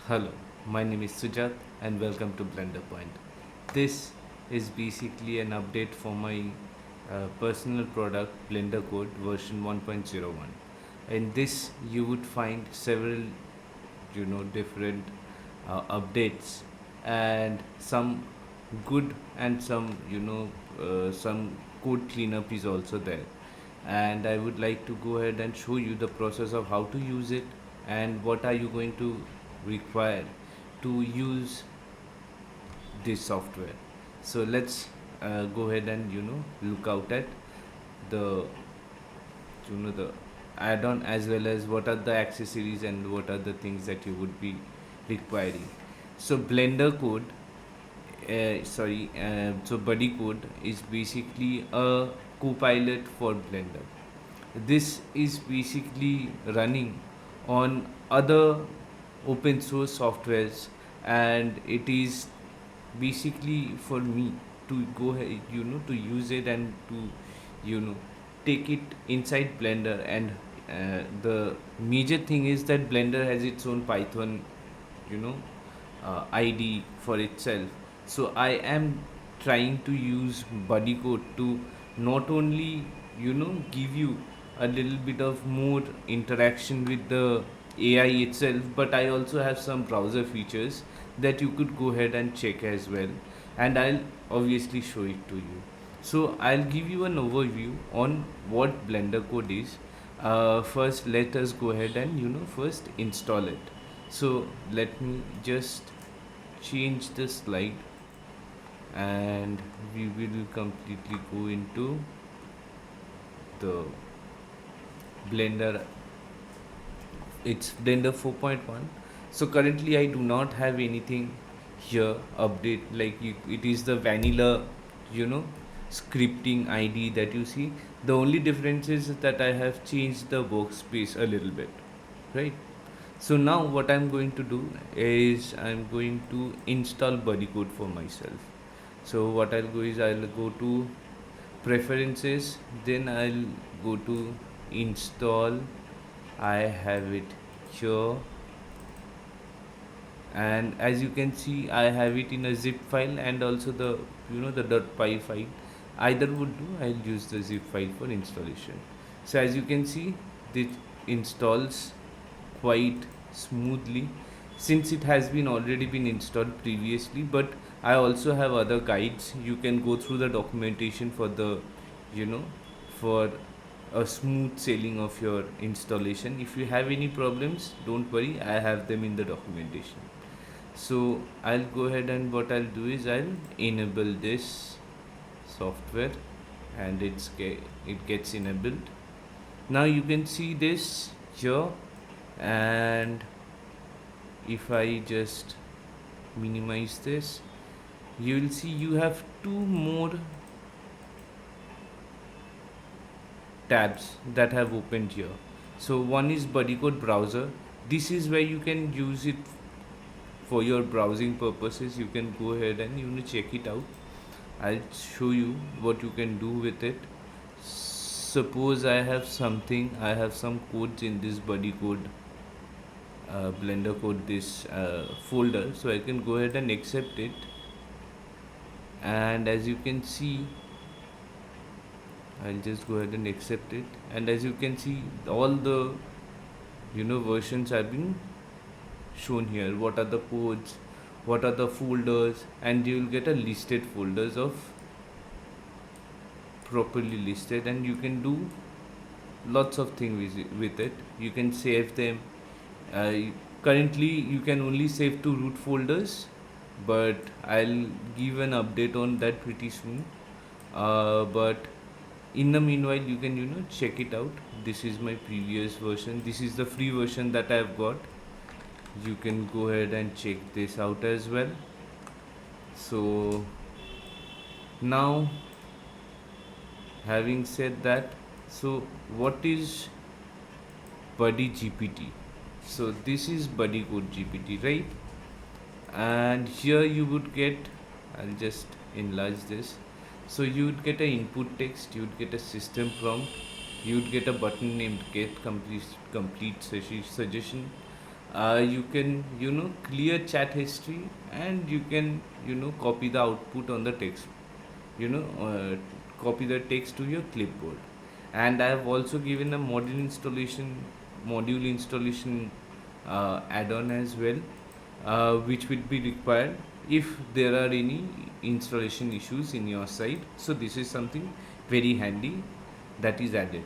Hello, my name is Sujat and welcome to Blender Point. This is basically an update for my personal product Blender Code version 1.01. In this you would find several different updates and some good and some code cleanup is also there, and I would like to go ahead and show you the process of how to use it and what are you going to require to use this software. So let's go ahead and look out at the the add-on, as well as what are the accessories and what are the things that you would be requiring. So Blender Code, so BuddyCode is basically a Copilot for Blender. This is basically running on other open source softwares, and it is basically for me to go ahead, to use it and to you know take it inside Blender. And the major thing is that Blender has its own Python you know ID for itself. So I am trying to use BuddyCode to not only give you a little bit of more interaction with the AI itself, but I also have some browser features that you could go ahead and check as well, and I'll obviously show it to you. So I'll give you an overview on what Blender Code is. First, let us go ahead and first install it. So let me just change the slide, and we will completely go into the Blender. It's Blender 4.1. So currently I do not have anything here update, like it is the vanilla you know scripting ID that you see. The only difference is that I have changed the workspace a little bit, right? So now what I'm going to do is I'm going to install BuddyCode for myself. So what I'll go is I'll go to preferences, then I'll go to install. I have it here, and as you can see I have it in a zip file and also the the .py file. Either would do. I'll use the zip file for installation. So as you can see, this installs quite smoothly, since it has been already been installed previously. But I also have other guides. You can go through the documentation for the you know for a smooth sailing of your installation. If you have any problems, don't worry, I have them in the documentation. So I'll go ahead, and what I'll do is I'll enable this software, and it gets enabled. Now you can see this here, and if I just minimize this, you will see you have two more tabs that have opened here. So one is BuddyCode browser. This is where you can use it for your browsing purposes. You can go ahead and check it out. I'll show you what you can do with it. Suppose I have some codes in this BuddyCode Blender code, this folder, so I can go ahead and accept it. And as you can see, I'll just go ahead and accept it, and as you can see, all the versions have been shown here. What are the codes, what are the folders, and you will get a listed folders of properly listed, and you can do lots of things with it. You can save them. uh, Currently you can only save to root folders, but I'll give an update on that pretty soon. But in the meanwhile, you can check it out. This is my previous version. This is the free version that I've got. You can go ahead and check this out as well. So now, having said that, so what is Buddy GPT? So this is BuddyCode GPT, right? And here you would get, I'll just enlarge this. So you would get an input text, you would get a system prompt, you would get a button named get complete suggestion. You can clear chat history, and you can copy the output on the text, you know uh, copy the text to your clipboard. And I have also given a module installation add-on as well, which will be required if there are any installation issues in your site. So this is something very handy that is added.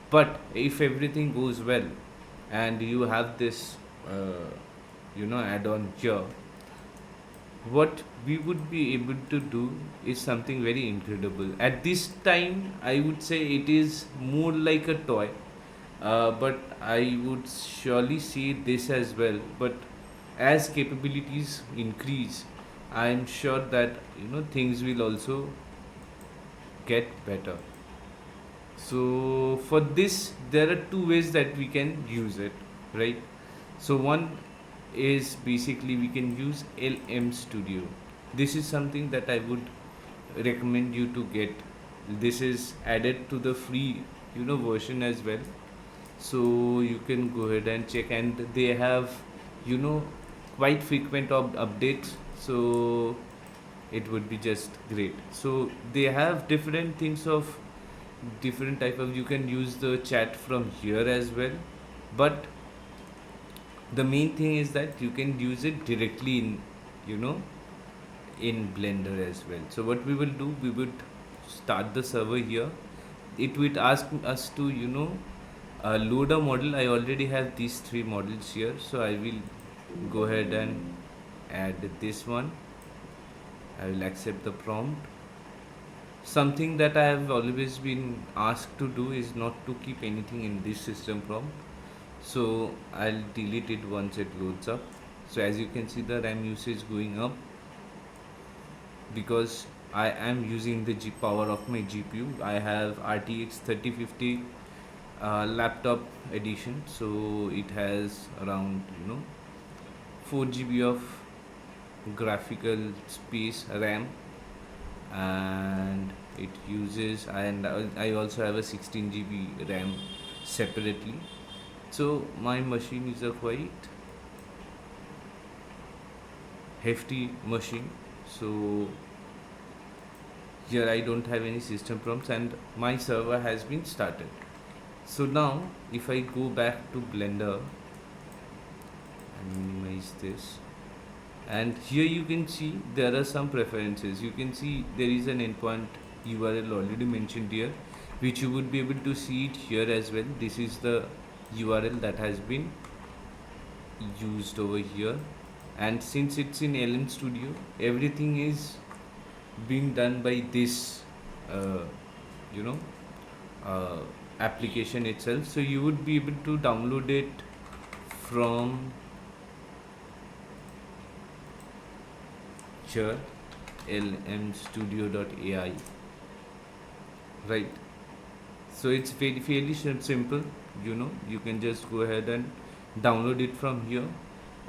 But if everything goes well and you have this add-on here, what we would be able to do is something very incredible. At this time, I would say it is more like a toy, but I would surely see this as well. But as capabilities increase, I am sure that things will also get better. So for this, there are two ways that we can use it, right? So one is basically we can use LM Studio. This is something that I would recommend you to get. This is added to the free version as well, so you can go ahead and check. And they have you know quite frequent updates, so it would be just great. So they have different things of different type of, you can use the chat from here as well, but the main thing is that you can use it directly in you know in Blender as well. So what we will do, we would start the server here. It would ask us to load a model. I already have these three models here, so I will go ahead and add this one. I will accept the prompt. Something that I have always been asked to do is not to keep anything in this system prompt, so I'll delete it once it loads up. So as you can see, the RAM usage going up because I am using the power of my GPU. I have RTX 3050 laptop edition, so it has around 4 GB of graphical space RAM, and it uses, and I also have a 16 GB RAM separately. So my machine is a quite hefty machine. So here I don't have any system prompts and my server has been started. So now if I go back to Blender and minimize this, and here you can see there are some preferences. You can see there is an endpoint URL already mentioned here, which you would be able to see it here as well. This is the URL that has been used over here, and since it's in LM Studio, everything is being done by this you know application itself. So you would be able to download it from here, lmstudio.ai, right? So it's fairly simple. You can just go ahead and download it from here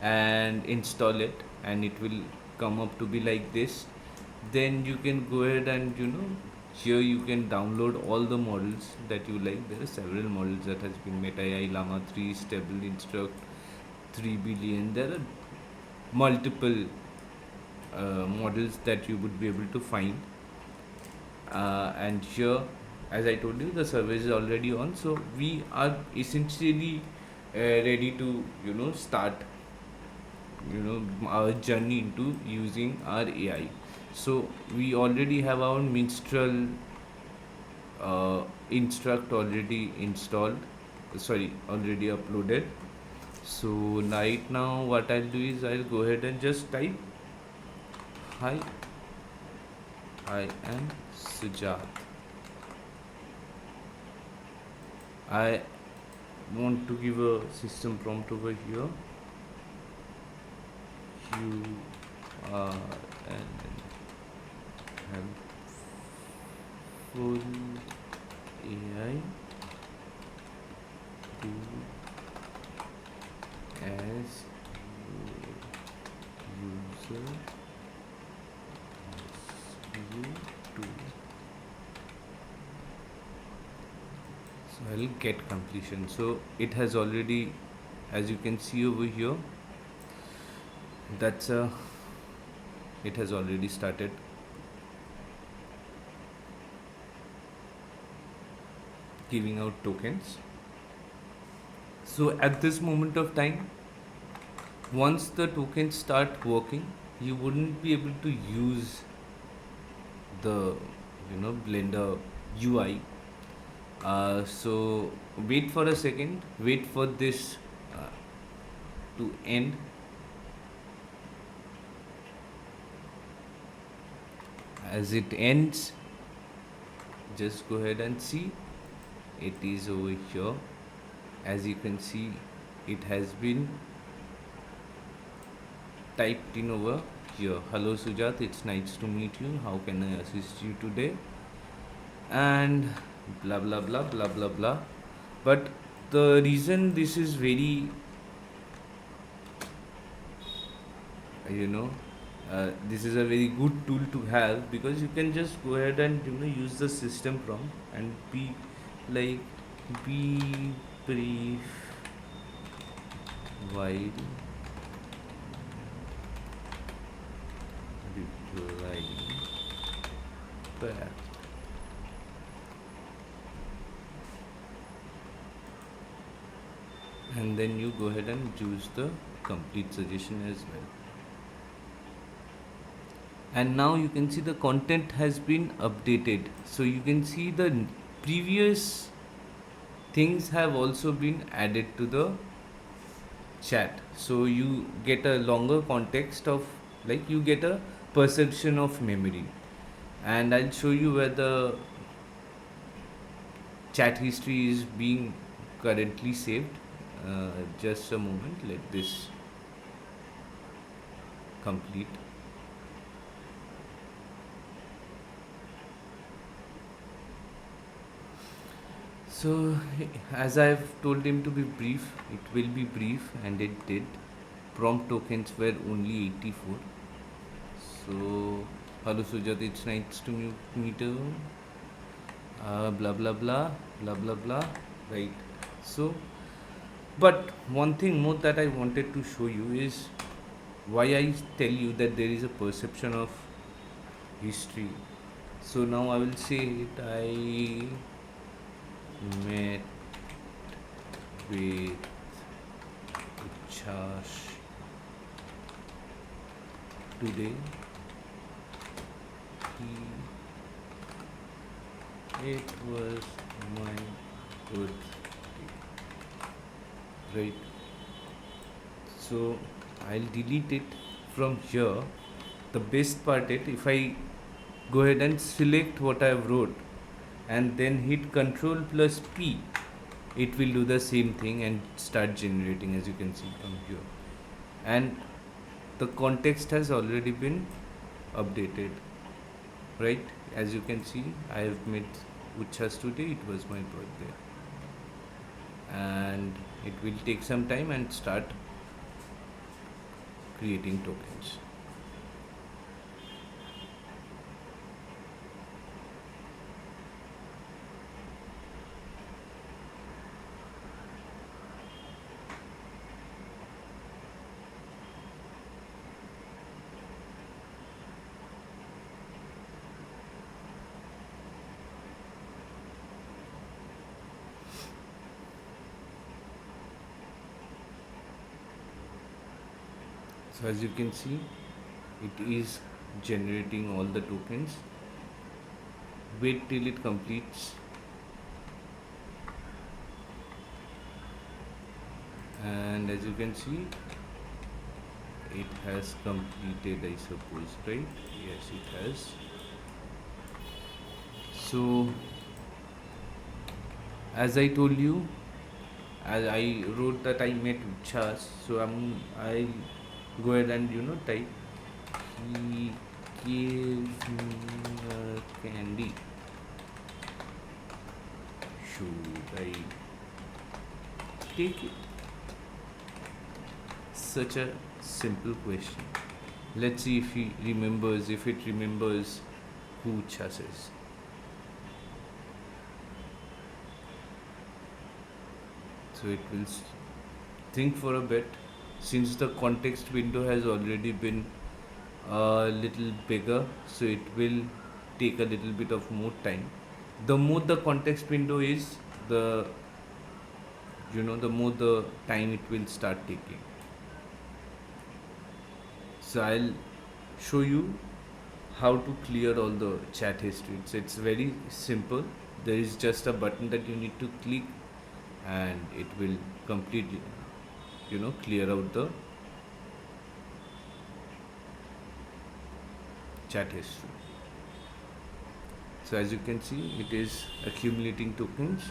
and install it, and it will come up to be like this. Then you can go ahead and here you can download all the models that you like. There are several models that has been made: AI, Llama 3, Stable, Instruct, 3 billion. There are multiple models that you would be able to find, and here, as I told you, the service is already on, so we are essentially ready to start our journey into using our AI. So we already have our Minstrel Instruct already installed, already uploaded. So right now what I'll do is I'll go ahead and just type, "Hi, I am Sujat. I want to give a system prompt over here. You are an helpful AI. Do as your user you do." So I'll get completion. So it has already, as you can see over here, That's it has already started giving out tokens. So at this moment of time, once the tokens start working, you wouldn't be able to use the Blender UI. So wait for a second, wait for this uh, to end. As it ends, just go ahead and see it is over here. As you can see, it has been typed in over here. Hello Sujat, it's nice to meet you. How can I assist you today? And blah blah blah blah blah blah. But the reason this is very you know this is a very good tool to have, because you can just go ahead and use the system prompt and be like, be brief while replying back. And then you go ahead and choose the complete suggestion as well. And now you can see the content has been updated, so you can see the previous things have also been added to the chat, so you get a longer context of, like, you get a perception of memory. And I'll show you where the chat history is being currently saved. Just a moment, let this complete. So, as I've told him to be brief, it will be brief, and it did. Prompt tokens were only 84. So, hello Sujat, it's nice to meet you. Blah blah blah, blah blah blah. Right. So, but one thing more that I wanted to show you is why I tell you that there is a perception of history. So now I will say it. I met with Uchas today. It was my birthday. Right. So I'll delete it from here. The best part is, if I go ahead and select what I have wrote and then hit Control plus P, it will do the same thing and start generating, as you can see from here. And the context has already been updated, right? As you can see, I have met Uchas today, it was my birthday. And it will take some time and start creating tokens. So as you can see, it is generating all the tokens. Wait till it completes. And as you can see, it has completed, I suppose, right? Yes, it has. So as I told you, as I wrote that I met Chas, so I go ahead and type, he gave me a candy. Should I take it? Such a simple question. Let's see if it remembers who Chas is. So it will think for a bit. since the context window has already been a little bigger, so it will take a little bit of more time. The more the context window is, the the more the time it will start taking. So I'll show you how to clear all the chat history. It's very simple. There is just a button that you need to click, and it will completely clear out the chat history. So as you can see, it is accumulating tokens.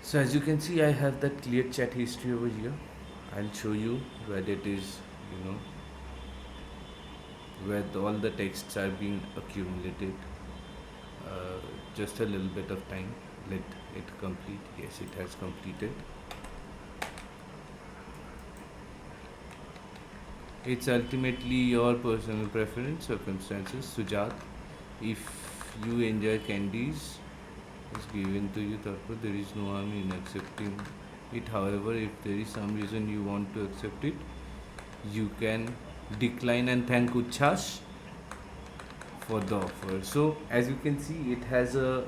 So as you can see, I have that clear chat history over here. I'll show you where it is, where all the texts are being accumulated. Just a little bit of time. Let it complete. Yes, it has completed. It's ultimately your personal preference, circumstances. Sujat, if you enjoy candies, it's given to you, therefore there is no harm in accepting it. However, if there is some reason you want to accept it, you can decline and thank Uchas for the offer. So as you can see, it has a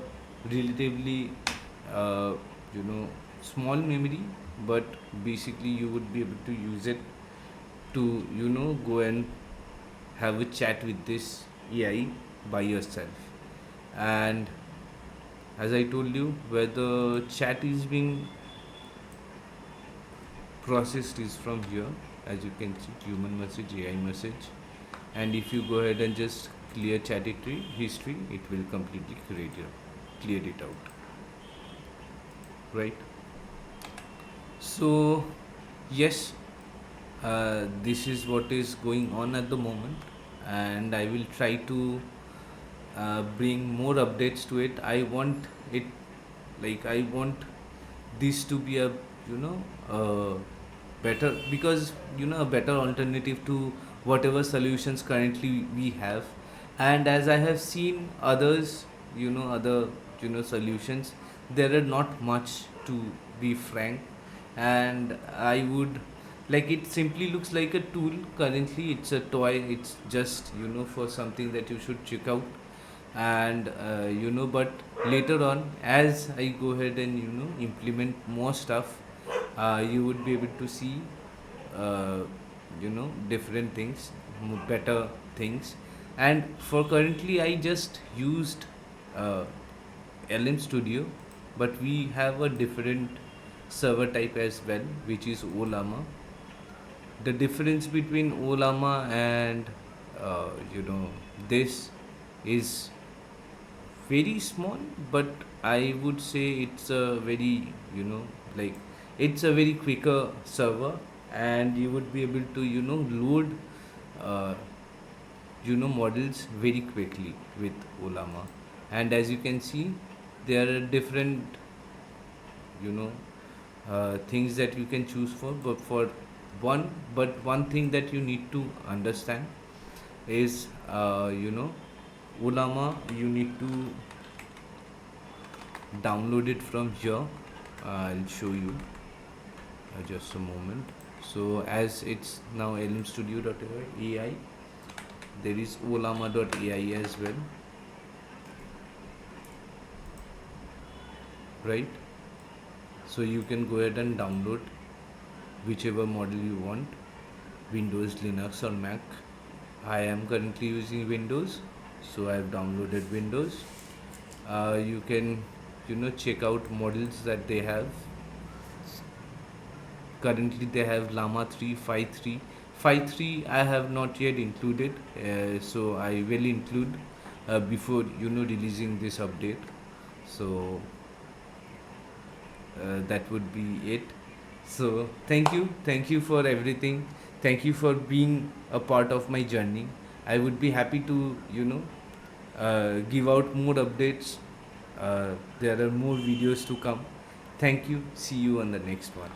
relatively uh, small memory, but basically you would be able to use it to go and have a chat with this AI by yourself. And as I told you, where the chat is being processed is from here. As you can see, human message, AI message, and if you go ahead and just clear chat history, it will completely clear it out, right? So yes, this is what is going on at the moment, and I will try to bring more updates to it. I want it, like I want this to be a better, because a better alternative to whatever solutions currently we have. And as I have seen others, other solutions, there are not much, to be frank. And I would, like, it simply looks like a tool. Currently it's a toy, it's just for something that you should check out. And but later on, as I go ahead and implement more stuff, you would be able to see different things, better things. And for currently, I just used uh, LM Studio, but we have a different server type as well, which is Olama. The difference between Olama and this is very small, but I would say it's a very like it's a very quicker server, and you would be able to load uh, models very quickly with Olama. And as you can see, there are different you know things that you can choose for, but one thing that you need to understand is Olama, you need to download it from here. I'll show you, just a moment. So as it's now lmstudio.ai, there is olama.ai as well, right? So you can go ahead and download whichever model you want, Windows, Linux or Mac. I am currently using Windows, so I have downloaded Windows. You can check out models that they have. Currently they have Llama 3, 5.3. 5.3 I have not yet included, so I will include before releasing this update. So that would be it. So thank you for everything. Thank you for being a part of my journey. I would be happy to give out more updates. There are more videos to come. Thank you. See you on the next one.